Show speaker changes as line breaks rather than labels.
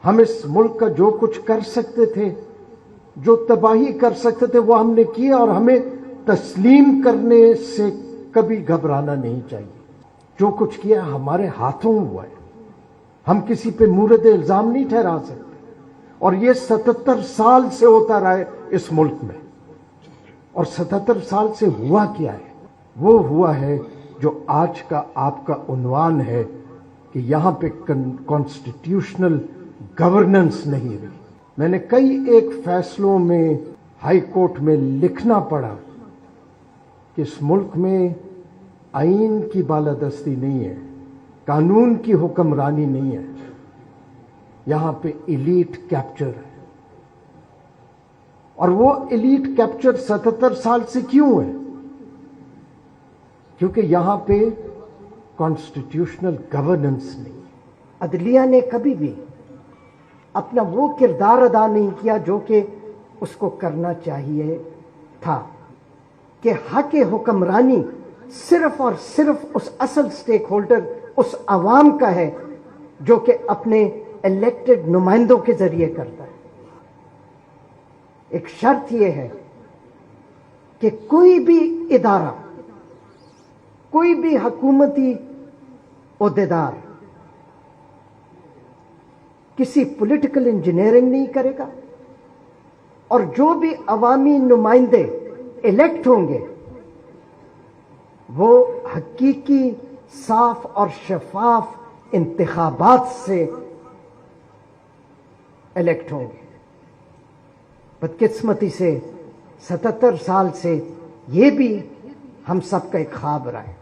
ہم اس ملک کا جو کچھ کر سکتے تھے، جو تباہی کر سکتے تھے، وہ ہم نے کیا، اور ہمیں تسلیم کرنے سے کبھی گھبرانا نہیں چاہیے۔ جو کچھ کیا ہمارے ہاتھوں ہوا ہے، ہم کسی پہ مورد الزام نہیں ٹھہرا سکتے، اور یہ 77 سال سے ہوتا رہا ہے اس ملک میں۔ اور 77 سال سے ہوا کیا ہے؟ وہ ہوا ہے جو آج کا آپ کا عنوان ہے کہ یہاں پہ کانسٹیٹیوشنل گورننس نہیں رہی۔ میں نے کئی ایک فیصلوں میں ہائی کورٹ میں لکھنا پڑا کہ اس ملک میں آئین کی بالادستی نہیں ہے، قانون کی حکمرانی نہیں ہے، یہاں پہ ایلیٹ کیپچر ہے۔ اور وہ ایلیٹ کیپچر 77 سال سے کیوں ہے؟ کیونکہ یہاں پہ کانسٹیٹیوشنل گورننس نہیں ہے۔ عدلیہ نے کبھی بھی اپنا وہ کردار ادا نہیں کیا جو کہ اس کو کرنا چاہیے تھا، کہ حق حکمرانی صرف اور صرف اس اصل سٹیک ہولڈر، اس عوام کا ہے جو کہ اپنے الیکٹڈ نمائندوں کے ذریعے کرتا ہے۔ ایک شرط یہ ہے کہ کوئی بھی ادارہ، کوئی بھی حکومتی عہدیدار کسی پولیٹیکل انجینئرنگ نہیں کرے گا، اور جو بھی عوامی نمائندے الیکٹ ہوں گے وہ حقیقی، صاف اور شفاف انتخابات سے الیکٹ ہوں گے۔ بدقسمتی سے 77 سال سے یہ بھی ہم سب کا ایک خواب رہا ہے۔